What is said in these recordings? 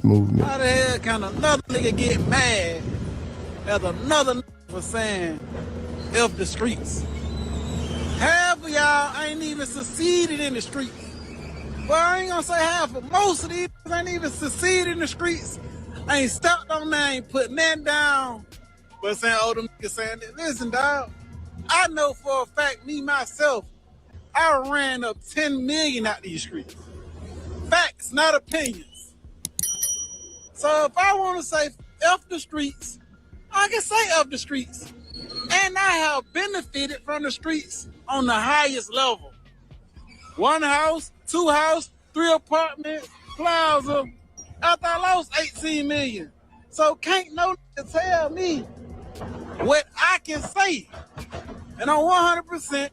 movement. How the hell can another nigga get mad at another nigga for saying F the streets? Half of y'all ain't even succeeded in the streets. Well, I ain't gonna say half, but most of these ain't even succeeded in the streets. Ain't stepped on that, ain't put nothing down. But saying, oh, them niggas saying that. Listen, dog, I know for a fact, me, myself, I ran up 10 million out these streets. Facts, not opinions. So if I want to say F the streets, I can say F the streets. And I have benefited from the streets on the highest level. 1 house, 2 house, 3 apartments, plaza. After I lost 18 million. So can't no nigga tell me what I can say. And I'm 100%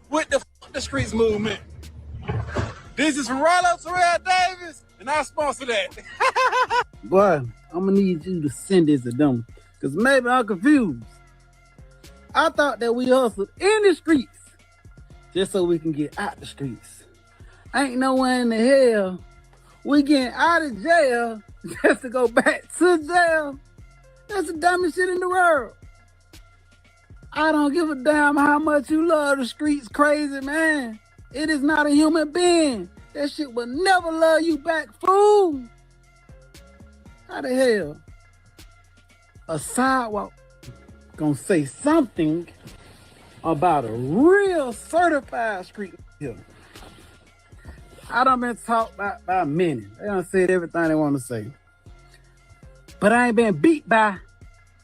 with the F the streets movement. This is from Ralo to Davis, and I sponsor that. Boy, I'm gonna need you to send this to them, because maybe I'm confused. I thought that we hustled in the streets just so we can get out the streets. Ain't nowhere in the hell we getting out of jail just to go back to jail. That's the dumbest shit in the world. I don't give a damn how much you love the streets, crazy man. It is not a human being. That shit will never love you back, fool. How the hell a sidewalk gonna say something about a real certified street here? I done been talked about by many. They done said everything they want to say. But I ain't been beat by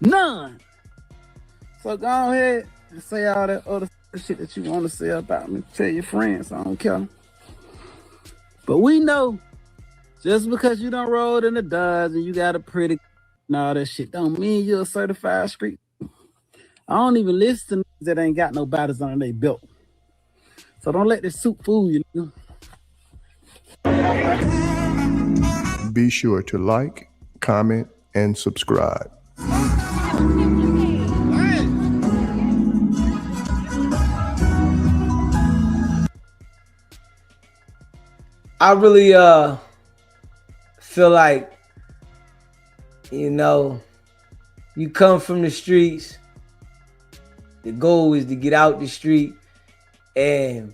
none. So go ahead and say all that other shit that you want to say about me. Tell your friends, I don't care. But we know, just because you done rolled in the Dodge and you got a pretty and all that shit, don't mean you're a certified street. I don't even listen to niggas that ain't got no bodies under their belt. So don't let this suit fool you, nigga. Be sure to like, comment, and subscribe. I really feel like, you know, you come from the streets. The goal is to get out the street, and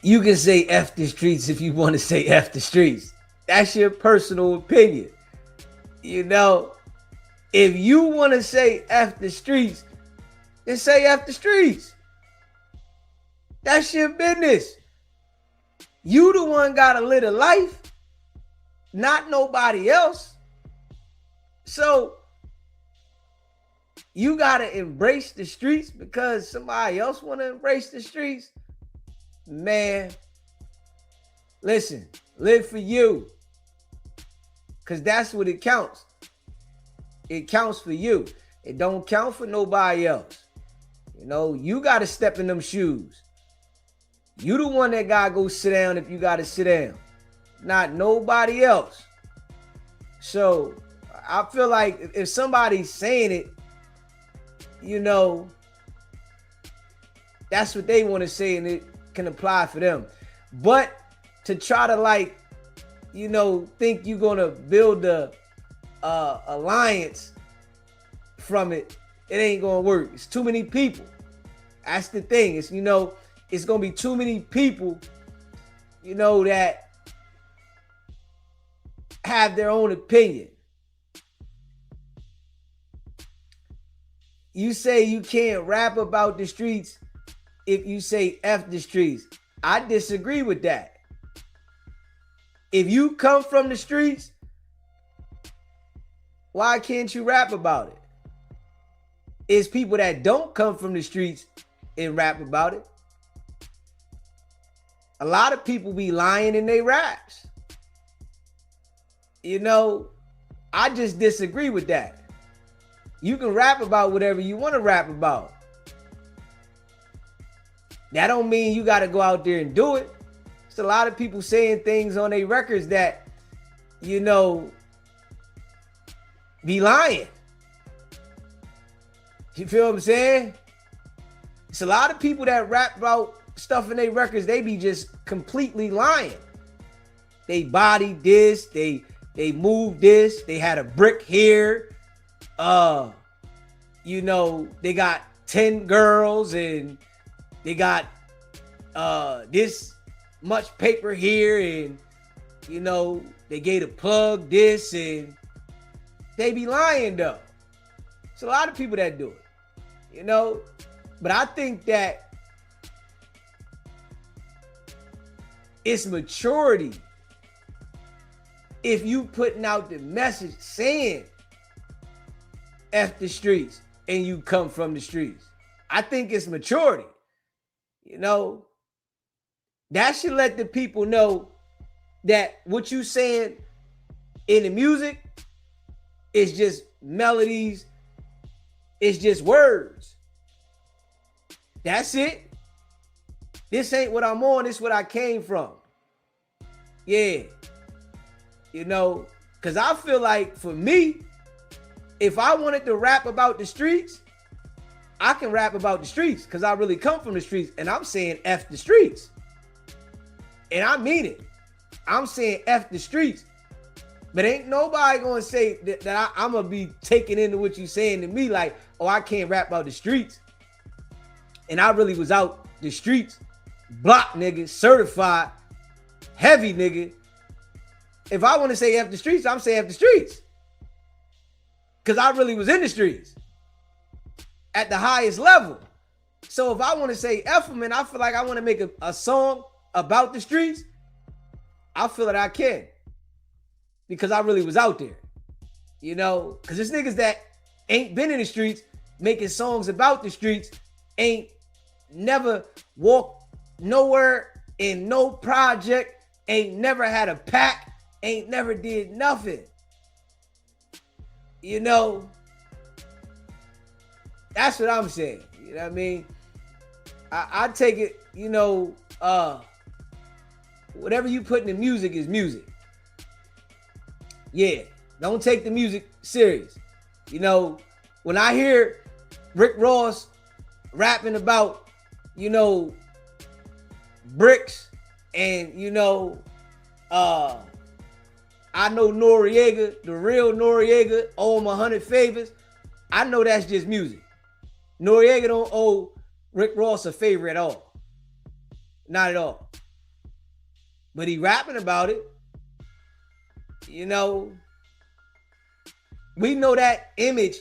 you can say F the streets if you want to say F the streets. That's your personal opinion. You know, if you want to say F the streets, then say F the streets. That's your business. You the one gotta live a life, not nobody else. So you gotta embrace the streets because somebody else wanna embrace the streets. Man, listen, live for you. Because that's what it counts. It counts for you. It don't count for nobody else. You know, you gotta step in them shoes. You the one that gotta go sit down if you gotta sit down, not nobody else. So I feel like if somebody's saying it, you know, that's what they want to say and it can apply for them. But to try to, like, you know, think you're gonna build a alliance from it, it ain't gonna work. It's too many people. That's the thing. It's, you know, it's gonna be too many people, you know, that have their own opinion. You say you can't rap about the streets if you say F the streets. I disagree with that. If you come from the streets, why can't you rap about it? It's people that don't come from the streets and rap about it. A lot of people be lying in their raps. You know, I just disagree with that. You can rap about whatever you want to rap about. That don't mean you got to go out there and do it. There's a lot of people saying things on their records that, you know, be lying. You feel what I'm saying? It's a lot of people that rap about stuff in their records, they be just completely lying. they bodied this, they moved this, they had a brick here. You know, they got 10 girls and they got this much paper here, and you know, they gave a plug this, and they be lying though. It's a lot of people that do it, you know, but I think that it's maturity if you putting out the message saying F the streets and you come from the streets. I think it's maturity. You know, that should let the people know that what you saying in the music is just melodies, it's just words. That's it. This ain't what I'm on, this is what I came from. Yeah. You know, because I feel like for me, if I wanted to rap about the streets, I can rap about the streets because I really come from the streets, and I'm saying F the streets. And I mean it. I'm saying F the streets. But ain't nobody going to say that I'm going to be taking into what you saying to me like, oh, I can't rap about the streets. And I really was out the streets, block nigga, certified, heavy nigga. If I want to say F the streets, I'm saying F the streets. Because I really was in the streets at the highest level. So if I want to say F them and I feel like I want to make a song about the streets, I feel that I can. Because I really was out there. You know, because there's niggas that ain't been in the streets making songs about the streets, ain't never walked nowhere in no project, ain't never had a pack, ain't never did nothing. You know, that's what I'm saying. You know what I mean? I take it, you know, whatever you put in the music is music. Yeah, don't take the music serious. You know, when I hear Rick Ross rapping about, you know, bricks and, you know, I know Noriega, the real Noriega, owe him 100 favors. I know that's just music. Noriega don't owe Rick Ross a favor at all. Not at all. But he rapping about it. You know, we know that image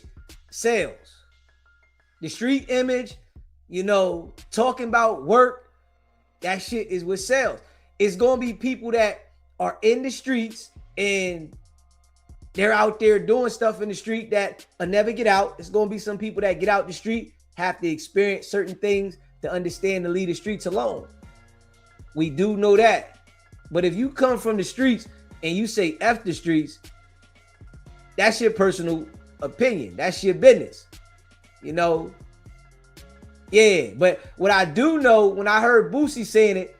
sells. The street image, you know, talking about work, that shit is what sells. It's going to be people that are in the streets and they're out there doing stuff in the street that will never get out. It's going to be some people that get out the street, have to experience certain things to understand to leave the streets alone. We do know that. But if you come from the streets and you say F the streets, that's your personal opinion. That's your business. You know? Yeah, but what I do know, when I heard Boosie saying it,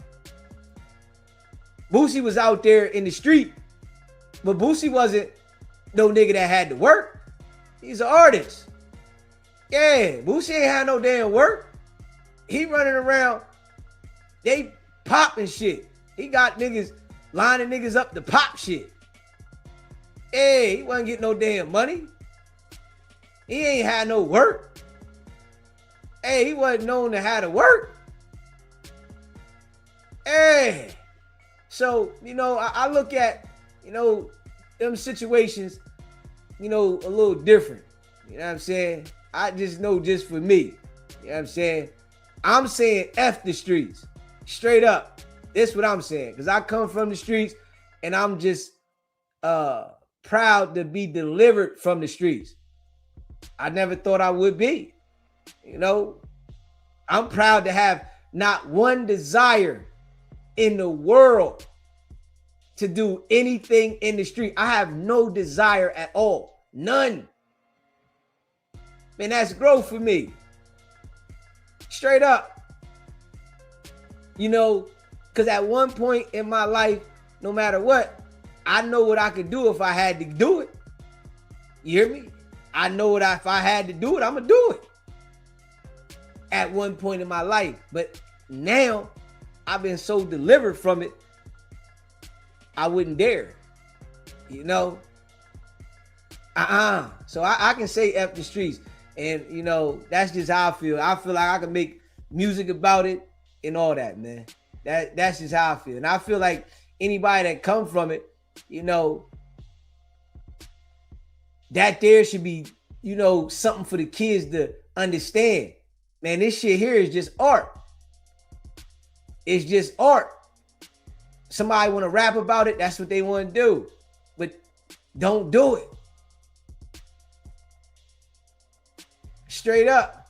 Boosie was out there in the street, but Boosie wasn't no nigga that had to work. He's an artist. Yeah, Boosie ain't had no damn work. He running around, they popping shit. He got niggas lining niggas up to pop shit. Hey, he wasn't getting no damn money. He ain't had no work. Hey, he wasn't known to have to work. Hey. So, you know, I look at, you know, them situations, you know, a little different. You know what I'm saying? I just know just for me. You know what I'm saying? I'm saying F the streets. Straight up. That's what I'm saying. Because I come from the streets and I'm just proud to be delivered from the streets. I never thought I would be. You know, I'm proud to have not one desire in the world to do anything in the street. I have no desire at all. None. Man, that's growth for me. Straight up. You know, because at one point in my life, no matter what, I know what I could do if I had to do it. You hear me? I know what if I had to do it, I'm going to do it. At one point in my life. But now, I've been so delivered from it, I wouldn't dare. You know? So I can say F the streets. And, you know, that's just how I feel. I feel like I can make music about it and all that, man. That's just how I feel. And I feel like anybody that come from it, you know, that there should be, you know, something for the kids to understand. Man, this shit here is just art. It's just art. Somebody want to rap about it, that's what they want to do. But don't do it. Straight up.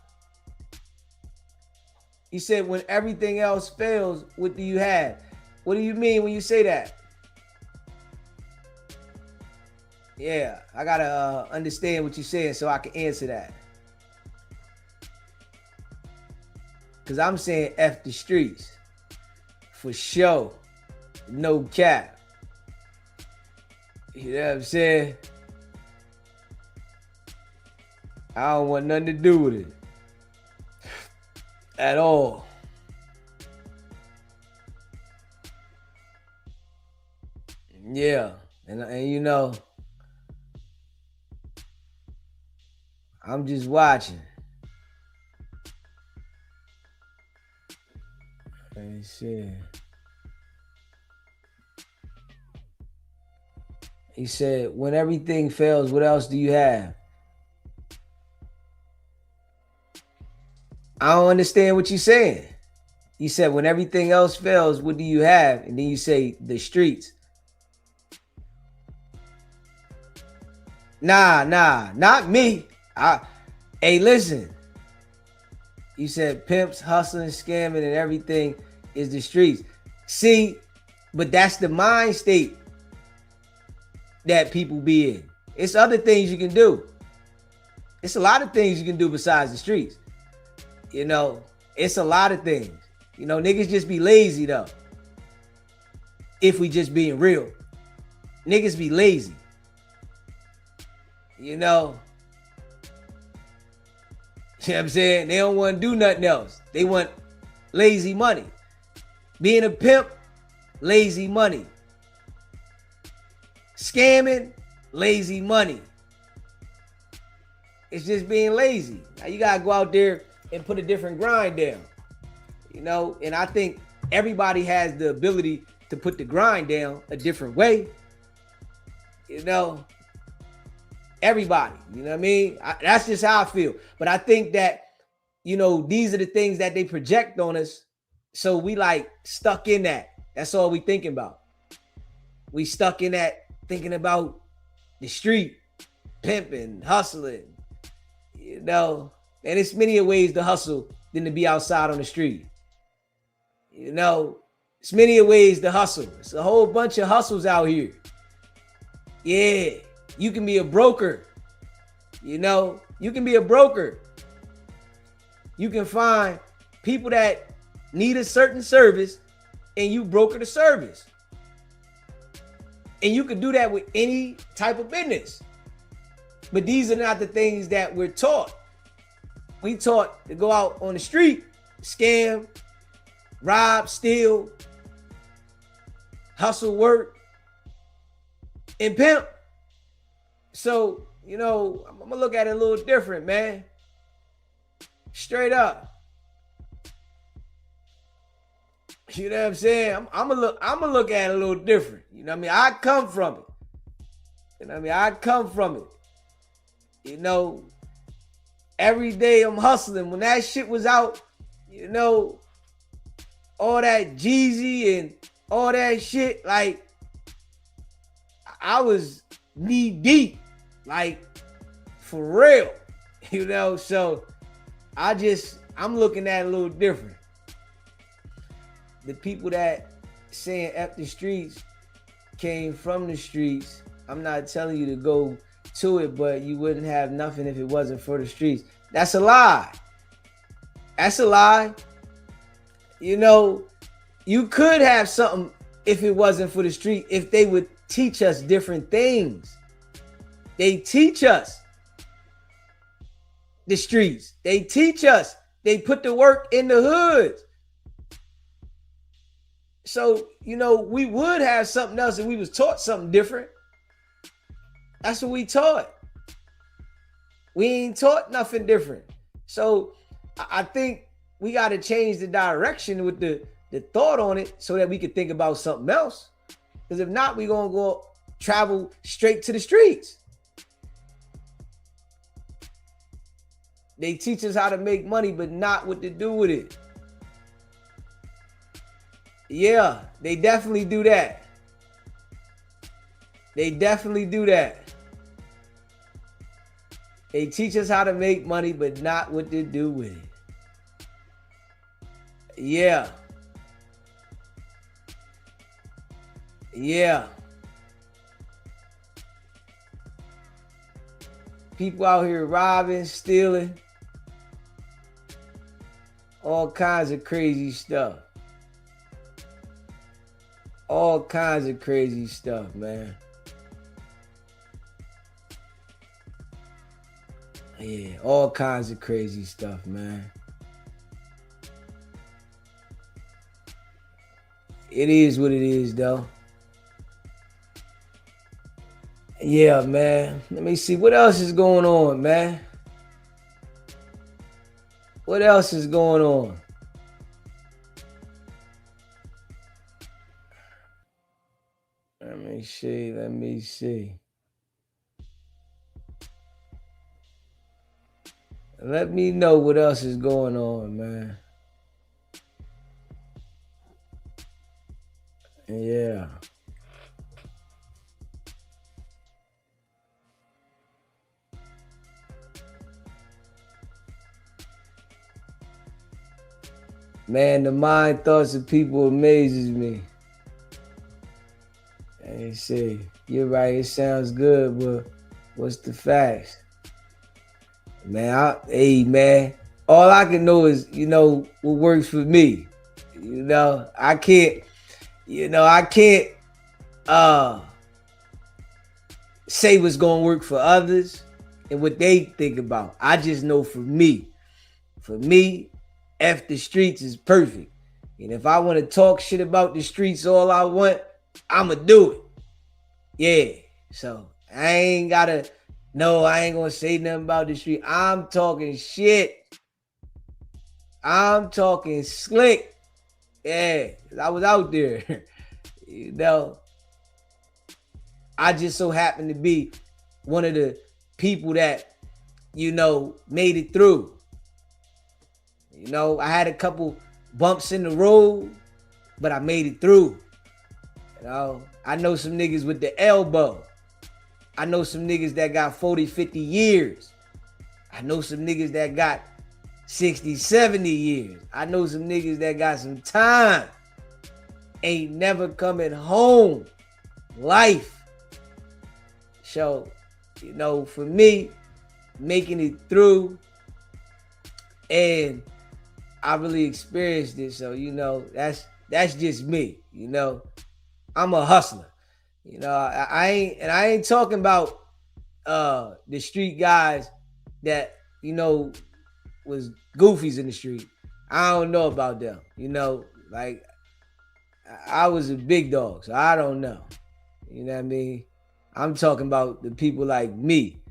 You said when everything else fails, what do you have? What do you mean when you say that? Yeah, I gotta understand what you're saying so I can answer that. Cause I'm saying F the streets. For sure. No cap. You know what I'm saying? I don't want nothing to do with it. At all. Yeah. And you know, I'm just watching. Let me see. He said, when everything fails, what else do you have? I don't understand what you're saying. You said, when everything else fails, what do you have? And then you say, the streets. Nah, not me. Hey, listen. You said pimps, hustling, scamming, and everything is the streets. See, but that's the mind state that people be in. It's other things you can do. It's a lot of things you can do besides the streets. You know, it's a lot of things. You know, niggas just be lazy though. If we just being real. Niggas be lazy. You know what I'm saying? They don't want to do nothing else. They want lazy money. Being a pimp, lazy money. Scamming, lazy money. It's just being lazy. Now you gotta go out there and put a different grind down. You know, and I think everybody has the ability to put the grind down a different way. You know, everybody, you know what I mean? That's just how I feel. But I think that, you know, these are the things that they project on us. So we like stuck in that. That's all we thinking about. We stuck in that thinking about the street, pimping, hustling, you know. And it's many ways to hustle than to be outside on the street. You know, it's many ways to hustle. It's a whole bunch of hustles out here. Yeah, you can be a broker. You know, you can be a broker. You can find people that need a certain service and you broker the service. And you can do that with any type of business. But these are not the things that we're taught. We taught to go out on the street, scam, rob, steal, hustle, work, and pimp. So, you know, I'm gonna look at it a little different, man. Straight up. You know what I'm saying? I'm gonna look at it a little different. You know what I mean? I come from it. You know what I mean? I come from it. You know, every day I'm hustling. When that shit was out, you know, all that Jeezy and all that shit, like, I was knee deep, like, for real, you know? So I'm looking at it a little different. The people that saying F the streets came from the streets. I'm not telling you to go to it, but you wouldn't have nothing if it wasn't for the streets. That's a lie. That's a lie. You know, you could have something if it wasn't for the street, if they would teach us different things. They teach us the streets. They teach us. They put the work in the hoods. So, you know, we would have something else if we was taught something different. That's what we taught. We ain't taught nothing different. So I think we got to change the direction with the thought on it so that we could think about something else. Because if not, we going to go travel straight to the streets. They teach us how to make money, but not what to do with it. Yeah, they definitely do that. They definitely do that. They teach us how to make money, but not what to do with it. Yeah. Yeah. People out here robbing, stealing, all kinds of crazy stuff. All kinds of crazy stuff, man. Yeah, all kinds of crazy stuff, man. It is what it is, though. Yeah, man. Let me see. What else is going on, man? What else is going on? Let me see. Let me see. Let me know what else is going on, man. Yeah. Man, the mind thoughts of people amazes me. Let me see. You're right. It sounds good, but what's the facts? Man, hey, man. All I can know is, you know, what works for me. You know, I can't say what's gonna work for others and what they think about. I just know for me, F the streets is perfect. And if I want to talk shit about the streets all I want, I'ma do it. Yeah. So I ain't gonna say nothing about the street. I'm talking shit. I'm talking slick. Yeah, I was out there. You know, I just so happened to be one of the people that, you know, made it through. You know, I had a couple bumps in the road, but I made it through. You know, I know some niggas with the elbow. I know some niggas that got 40, 50 years. I know some niggas that got 60, 70 years. I know some niggas that got some time. Ain't never coming home. Life. So, you know, for me, making it through, and I really experienced it. So, you know, that's just me. You know, I'm a hustler. You know, I ain't talking about the street guys that, you know, was goofies in the street. I don't know about them. You know, like I was a big dog, so I don't know. You know what I mean? I'm talking about the people like me,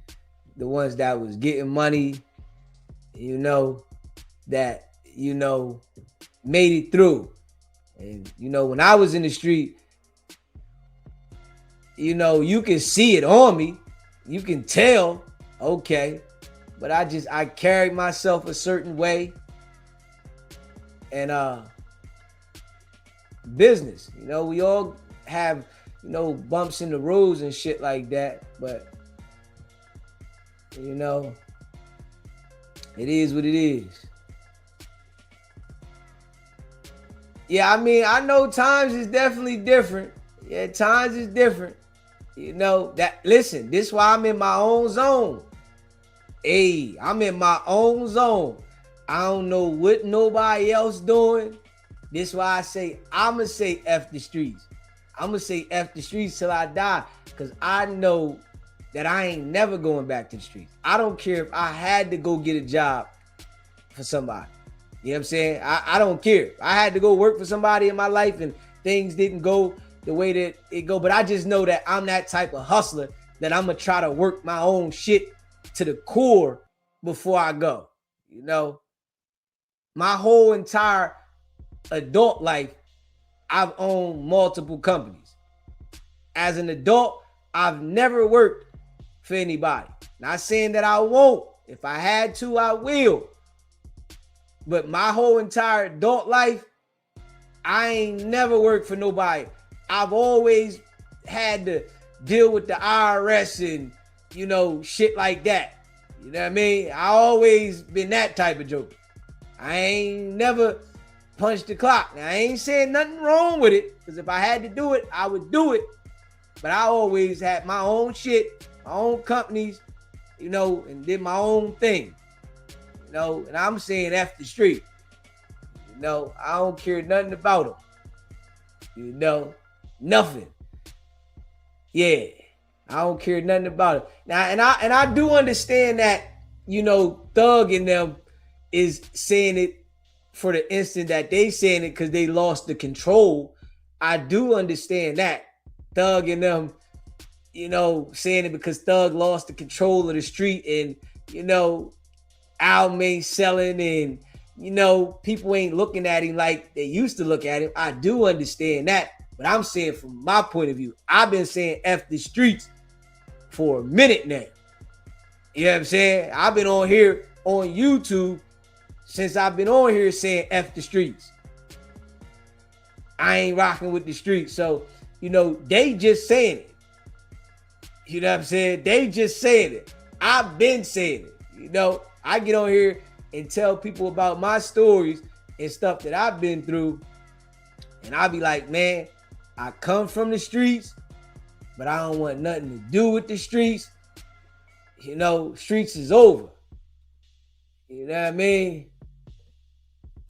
the ones that was getting money, you know, that, you know, made it through. And, you know, when I was in the street, you know, you can see it on me. You can tell, okay. But I carried myself a certain way. And business, you know, we all have, you know, bumps in the roads and shit like that. But, you know, it is what it is. Yeah, I mean, I know times is definitely different. Yeah, times is different. You know, that, listen, this is why I'm in my own zone. Hey, I'm in my own zone. I don't know what nobody else doing. This is why I say, I'ma say F the streets. I'ma say F the streets till I die. Because I know that I ain't never going back to the streets. I don't care if I had to go get a job for somebody. You know what I'm saying? I don't care. I had to go work for somebody in my life and things didn't go the way that it go. But I just know that I'm that type of hustler that I'm gonna try to work my own shit to the core before I go. You know, my whole entire adult life, I've owned multiple companies. As an adult, I've never worked for anybody. Not saying that I won't. If I had to, I will. But my whole entire adult life, I ain't never worked for nobody. I've always had to deal with the IRS and, you know, shit like that. You know what I mean? I always been that type of joker. I ain't never punched the clock. Now, I ain't saying nothing wrong with it, because if I had to do it, I would do it. But I always had my own shit, my own companies, you know, and did my own thing. You know, and I'm saying F the street. You know, I don't care nothing about them. You know, nothing. Yeah, I don't care nothing about it. Now, and I do understand that, you know, Thug and them is saying it for the instant that they saying it because they lost the control. I do understand that. Thug and them, you know, saying it because Thug lost the control of the street, and, you know, album ain't selling, and, you know, people ain't looking at him like they used to look at him. I do understand that. But I'm saying from my point of view, I've been saying F the streets for a minute now. You know what I'm saying? I've been on here on YouTube since I've been on here saying F the streets. I ain't rocking with the streets. So, you know, they just saying it. You know what I'm saying? They just saying it. I've been saying it. You know, I get on here and tell people about my stories and stuff that I've been through. And I'll be like, man, I come from the streets, but I don't want nothing to do with the streets. You know, streets is over. You know what I mean?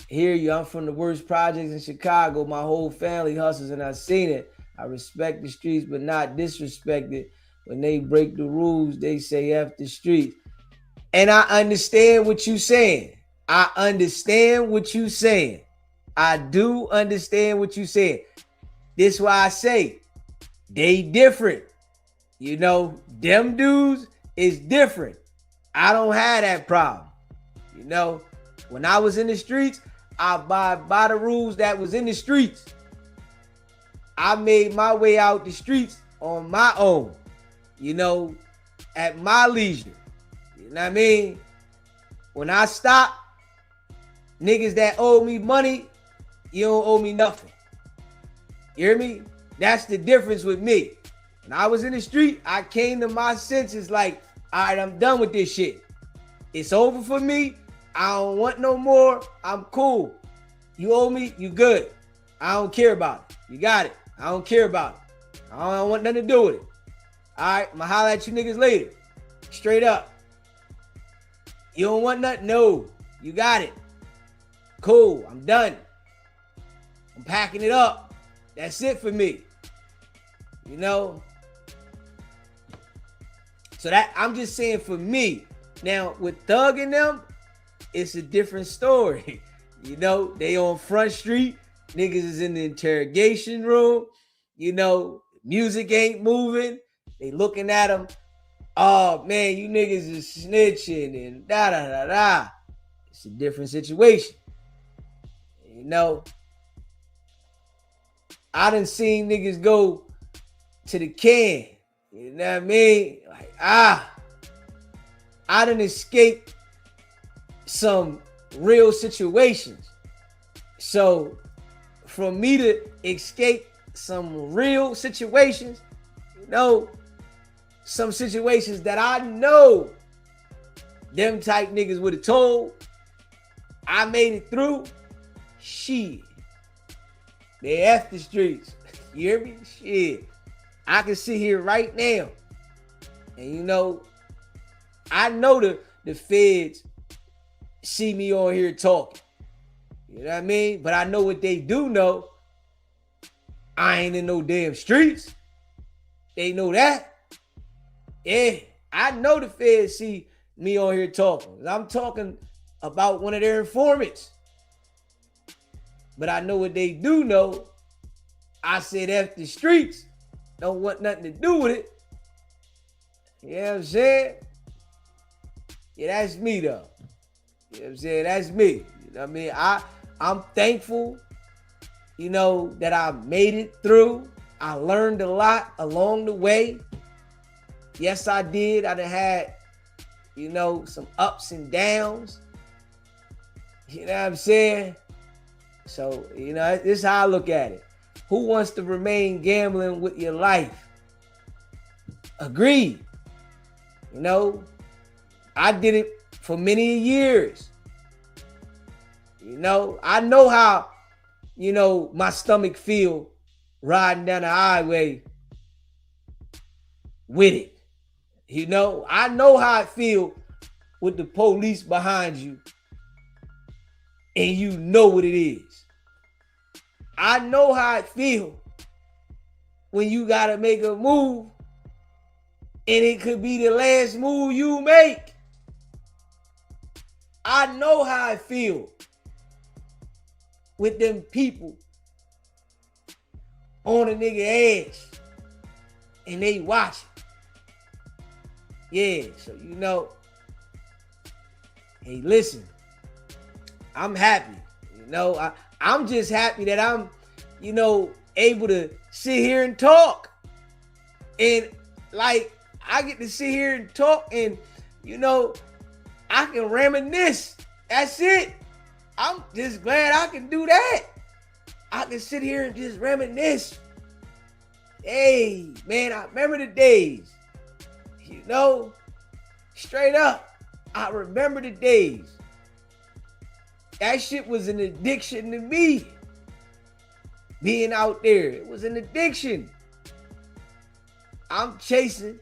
Hear you, I'm from the worst projects in Chicago. My whole family hustles and I've seen it. I respect the streets, but not disrespected. When they break the rules, they say F the streets. And I understand what you're saying. I understand what you're saying. I do understand what you're saying. This is why I say they different. You know, them dudes is different. I don't have that problem. You know, when I was in the streets, I abide by the rules that was in the streets. I made my way out the streets on my own, you know, at my leisure. You know what I mean? When I stop, niggas that owe me money, you don't owe me nothing. You hear me? That's the difference with me. When I was in the street, I came to my senses like, all right, I'm done with this shit. It's over for me. I don't want no more. I'm cool. You owe me, you good. I don't care about it. You got it. I don't care about it. I don't want nothing to do with it. All right, I'm gonna holler at you niggas later. Straight up. You don't want nothing? No. You got it. Cool. I'm done. I'm packing it up. That's it for me. You know? So that, I'm just saying for me. Now, with Thug and them, it's a different story. You know, they on Front Street. Niggas is in the interrogation room. You know, music ain't moving. They looking at them. Oh, man, you niggas is snitching and da-da-da-da. It's a different situation. You know, I done seen niggas go to the can. You know what I mean? Like, I done escaped some real situations. So for me to escape some real situations, you know, some situations that I know them type niggas would have told, I made it through. Shit. They F the streets. You hear me? Shit. I can sit here right now. And you know, I know the feds see me on here talking. You know what I mean? But I know what they do know. I ain't in no damn streets. They know that. Yeah, I know the feds see me on here talking. I'm talking about one of their informants. But I know what they do know. I said, F the streets. Don't want nothing to do with it. You know what I'm saying? Yeah, that's me though. You know what I'm saying? That's me. You know what I mean? I'm thankful, you know, that I made it through. I learned a lot along the way. Yes, I did. I done had, you know, some ups and downs. You know what I'm saying? So, you know, this is how I look at it. Who wants to remain gambling with your life? Agreed. You know, I did it for many years. You know, I know how, you know, my stomach feel riding down the highway with it. You know, I know how it feel with the police behind you and you know what it is. I know how it feel when you got to make a move and it could be the last move you make. I know how I feel with them people on a nigga ass and they watching. Yeah, so you know, hey, listen, I'm happy. You know, I'm just happy that I'm, you know, able to sit here and talk. And like, I get to sit here and talk and, you know, I can reminisce. That's it. I'm just glad I can do that. I can sit here and just reminisce. Hey, man, I remember the days. You know, straight up, I remember the days. That shit was an addiction to me. Being out there, it was an addiction. I'm chasing.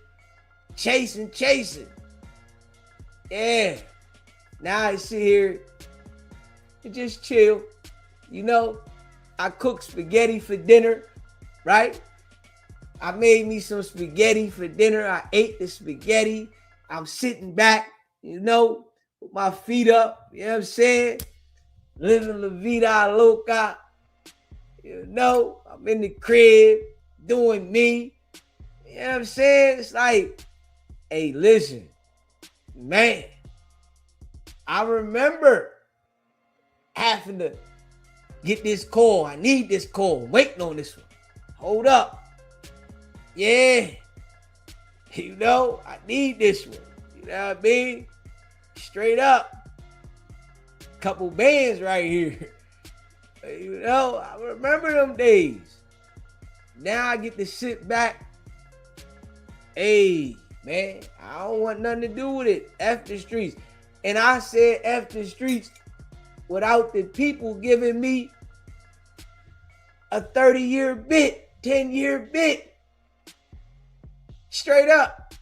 Yeah. Now I sit here and just chill. You know, I cook spaghetti for dinner, right? I made me some spaghetti for dinner. I ate the spaghetti. I'm sitting back, you know, with my feet up. You know what I'm saying? Living la vida loca. You know, I'm in the crib doing me. You know what I'm saying? It's like, hey, listen, man, I remember having to get this call. I need this call. I'm waiting on this one. Hold up. Yeah. You know, I need this one. You know what I mean? Straight up. Couple bands right here. You know, I remember them days. Now I get to sit back. Hey, man, I don't want nothing to do with it. F the streets. And I said F the streets without the people giving me a 30-year bit, 10-year bit. Straight up.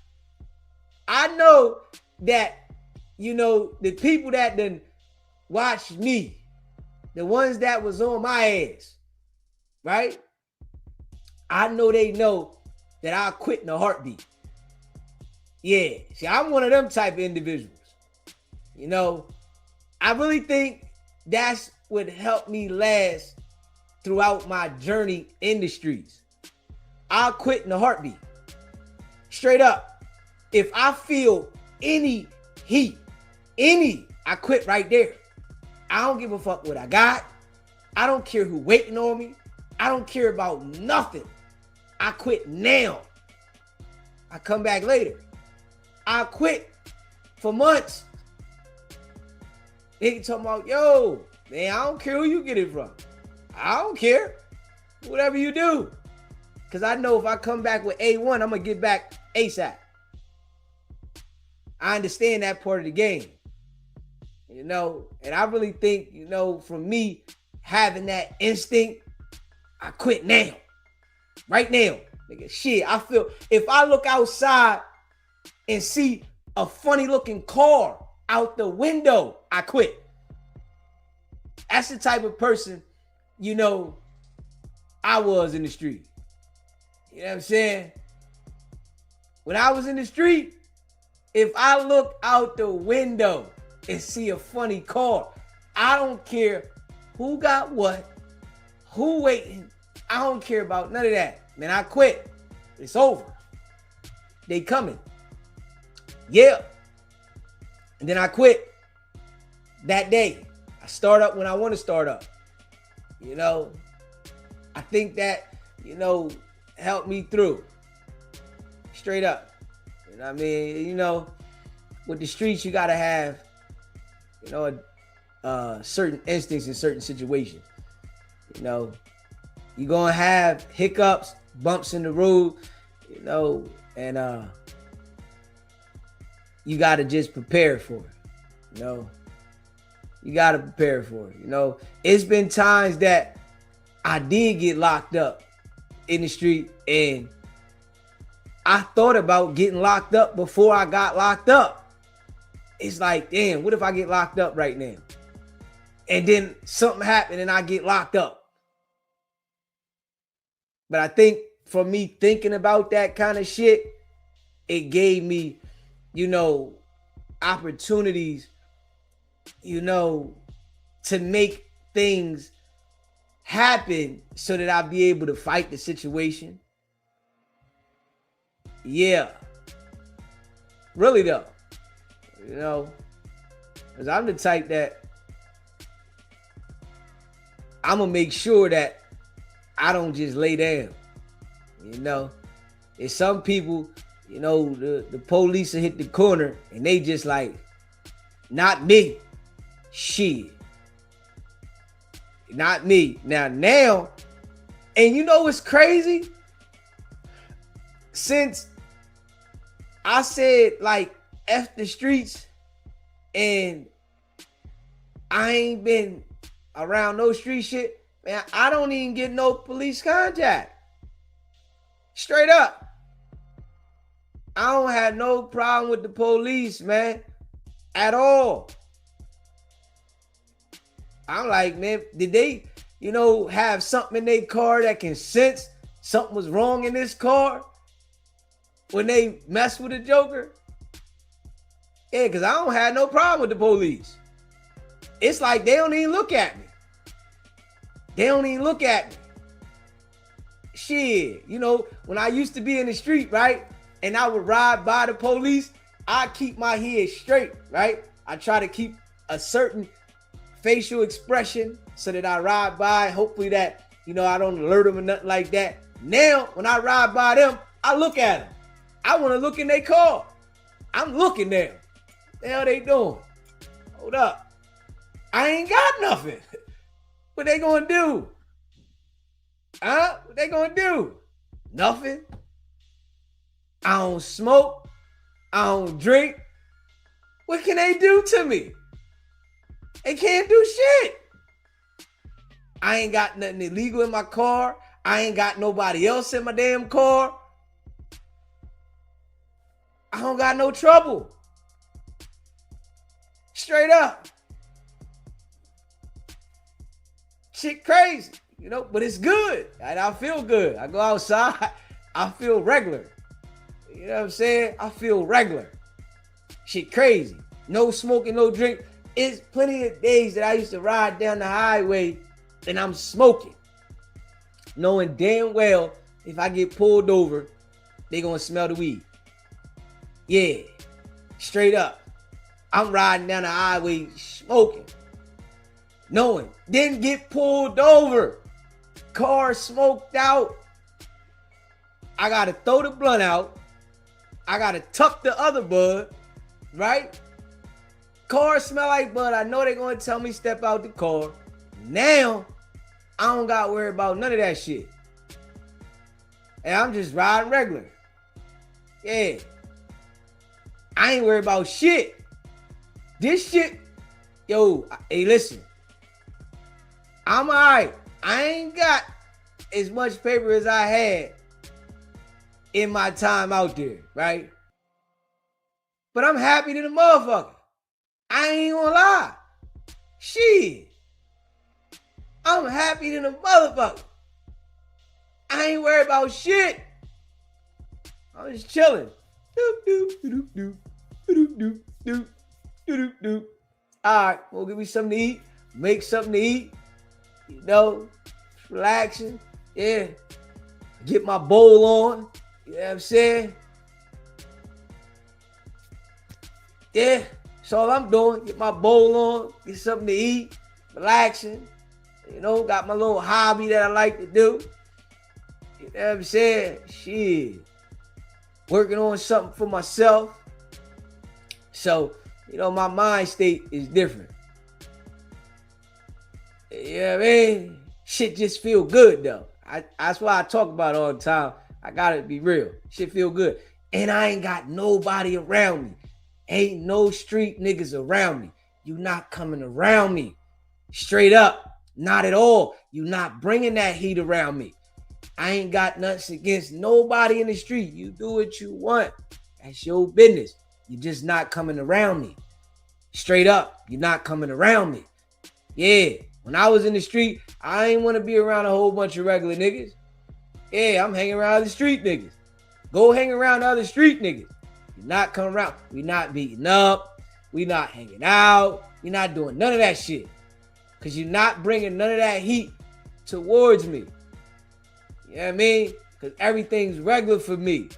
I know that, you know, the people that done watched me, the ones that was on my ass, right? I know they know that I'll quit in a heartbeat. Yeah, see, I'm one of them type of individuals. You know, I really think that's what helped me last throughout my journey in the streets. I'll quit in a heartbeat. Straight up. If I feel any heat, I quit right there. I don't give a fuck what I got. I don't care who waiting on me. I don't care about nothing. I quit now. I come back later. I quit for months. They talking about, yo, man, I don't care who you get it from. I don't care. Whatever you do. Because I know if I come back with A1, I'm going to get back ASAP. I understand that part of the game. You know, and I really think, you know, for me, having that instinct, I quit now. Right now. Nigga, shit, I feel, if I look outside and see a funny looking car out the window, I quit. That's the type of person, you know, I was in the street. You know what I'm saying? When I was in the street, if I look out the window and see a funny car, I don't care who got what, who waiting, I don't care about none of that. Man, I quit. It's over. They coming. Yeah. And then I quit that day. I start up when I want to start up. You know, I think that, you know, helped me through. Straight up. You know what I mean? You know, with the streets, you got to have, you know, certain instincts in certain situations. You know, you're going to have hiccups, bumps in the road, you know, and you got to just prepare for it. You know, you got to prepare for it. You know, it's been times that I did get locked up in the street, and I thought about getting locked up before I got locked up. It's like, damn, what if I get locked up right now? And then something happened and I get locked up. But I think for me thinking about that kind of shit, it gave me, you know, opportunities, you know, to make things happen so that I'll be able to fight the situation. Yeah. Really though. You know, because I'm the type that I'm going to make sure that I don't just lay down. You know, there's some people, you know, the police will hit the corner and they just like, not me. Shit. Not me. Now, and you know what's crazy? Since I said like F the streets and I ain't been around no street shit, man, I don't even get no police contact. Straight up. I don't have no problem with the police, man, at all. I'm like, man, did they, you know, have something in their car that can sense something was wrong in this car when they mess with the Joker? Yeah, because I don't have no problem with the police. It's like they don't even look at me. They don't even look at me. Shit, you know, when I used to be in the street, right, and I would ride by the police, I keep my head straight, right? I try to keep a certain facial expression so that I ride by, hopefully that, you know, I don't alert them or nothing like that. Now, when I ride by them, I look at them. I want to look in their car. I'm looking there. What the hell they doing? Hold up. I ain't got nothing. What they gonna do? Huh? What they gonna do? Nothing. I don't smoke. I don't drink. What can they do to me? They can't do shit. I ain't got nothing illegal in my car. I ain't got nobody else in my damn car. I don't got no trouble. Straight up. Shit crazy, you know, but it's good. And I feel good. I go outside, I feel regular. You know what I'm saying? I feel regular. Shit crazy. No smoking, no drink. It's plenty of days that I used to ride down the highway and I'm smoking, knowing damn well if I get pulled over, they gonna smell the weed. Yeah, straight up. I'm riding down the highway smoking, knowing, didn't get pulled over. Car smoked out. I gotta throw the blunt out. I gotta tuck the other bud, right? Car smell like bud. I know they're gonna tell me step out the car. Now, I don't gotta worry about none of that shit. And I'm just riding regular. Yeah. I ain't worried about shit. This shit, yo, hey, listen. I'm all right. I ain't got as much paper as I had in my time out there, right? But I'm happy to the motherfucker. I ain't gonna lie. Shit. I'm happy to the motherfucker. I ain't worried about shit. I'm just chilling. All right, we'll give me something to eat. Make something to eat. You know, relaxing. Yeah. Get my bowl on. You know what I'm saying? Yeah. That's all I'm doing. Get my bowl on. Get something to eat. Relaxing. You know, got my little hobby that I like to do. You know what I'm saying? Shit. Working on something for myself. So, you know, my mind state is different. You know what I mean? Shit just feel good though. That's why I talk about it all the time. I gotta be real. Shit feel good. And I ain't got nobody around me. Ain't no street niggas around me. You not coming around me. Straight up. Not at all. You not bringing that heat around me. I ain't got nothing against nobody in the street. You do what you want. That's your business. You just not coming around me. Straight up. You're not coming around me. Yeah. When I was in the street, I ain't want to be around a whole bunch of regular niggas. Yeah, I'm hanging around other street niggas. Go hang around other street niggas. You're not coming around. We not beating up. We not hanging out. We not doing none of that shit. Because you're not bringing none of that heat towards me. You know what I mean? Because everything's regular for me.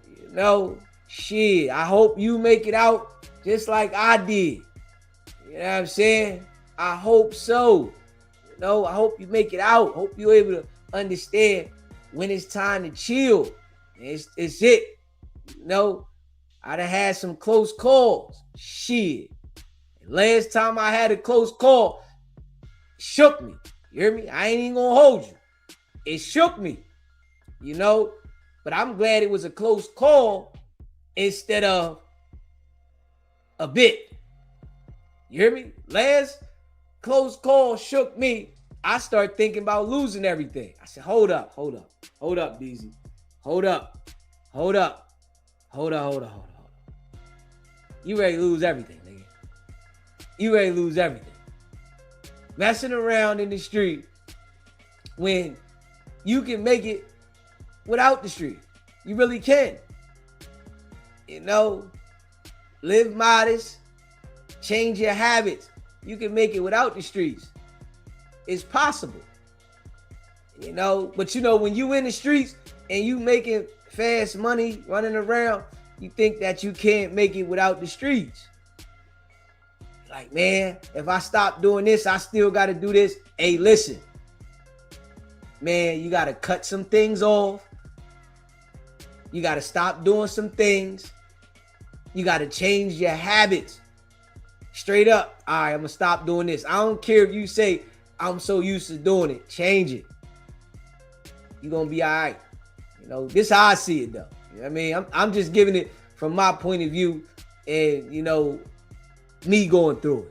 You know? Shit, I hope you make it out just like I did. You know what I'm saying? I hope so. You know, I hope you make it out. Hope you're able to understand when it's time to chill. It's it. You know, I done had some close calls. Shit. Last time I had a close call, shook me. You hear me? I ain't even gonna hold you. It shook me. You know? But I'm glad it was a close call instead of a bit. You hear me? Last close call shook me. I started thinking about losing everything. I said, hold up, Deezy. Hold up. You ready to lose everything, nigga. You ready to lose everything. Messing around in the street when you can make it without the street. You really can. You know, live modest, change your habits. You can make it without the streets. It's possible. You know, but you know, when you in the streets and you making fast money running around, you think that you can't make it without the streets. Like, man, if I stop doing this, I still got to do this. Hey, listen, man, you got to cut some things off. You got to stop doing some things. You got to change your habits. Straight up. All right, I'm going to stop doing this. I don't care if you say, I'm so used to doing it. Change it. You're going to be all right. You know, this is how I see it, though. You know what I mean? I'm just giving it from my point of view and, you know, me going through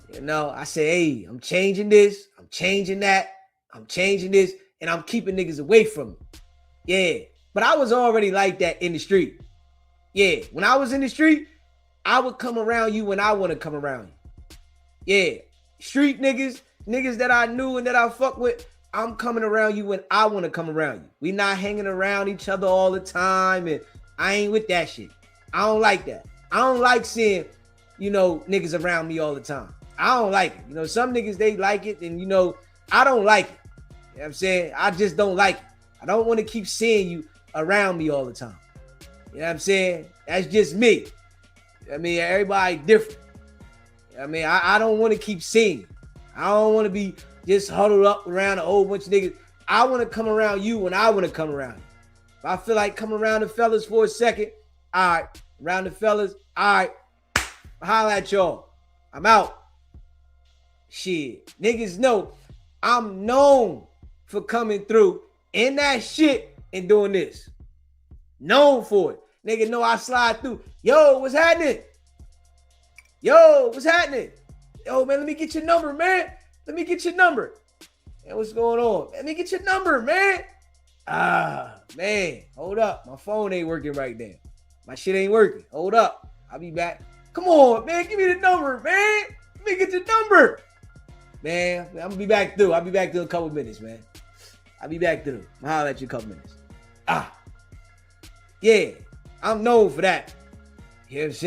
it. You know, I say, hey, I'm changing this. I'm changing that. I'm changing this. And I'm keeping niggas away from it. Yeah. But I was already like that in the street. Yeah. When I was in the street, I would come around you when I want to come around you. Yeah. Street niggas that I knew and that I fuck with, I'm coming around you when I want to come around you. We not hanging around each other all the time, and I ain't with that shit. I don't like that. I don't like seeing, you know, niggas around me all the time. I don't like it. You know, some niggas, they like it, and, you know, I don't like it. You know what I'm saying? I just don't like it. I don't want to keep seeing you around me all the time. You know what I'm saying? That's just me. I mean, everybody different. I mean, I don't want to keep seeing you. I don't want to be just huddled up around a whole bunch of niggas. I want to come around you when I want to come around you. If I feel like coming around the fellas for a second, all right. Around the fellas, all right. Holla at y'all. I'm out. Shit. Niggas know I'm known for coming through in that shit and doing this. Known for it. Nigga know I slide through. Yo, what's happening? Yo, what's happening? Yo, man, let me get your number, man. Let me get your number. Man, what's going on? Let me get your number, man. Ah, man. Hold up. My phone ain't working right now. My shit ain't working. Hold up. I'll be back. Come on, man. Give me the number, man. Let me get your number. Man, I'm going to be back through. I'll be back through in a couple minutes, man. I'll be back through. I'll holler at you in a couple minutes. Ah. Yeah. I'm known for that. You know what I'm saying?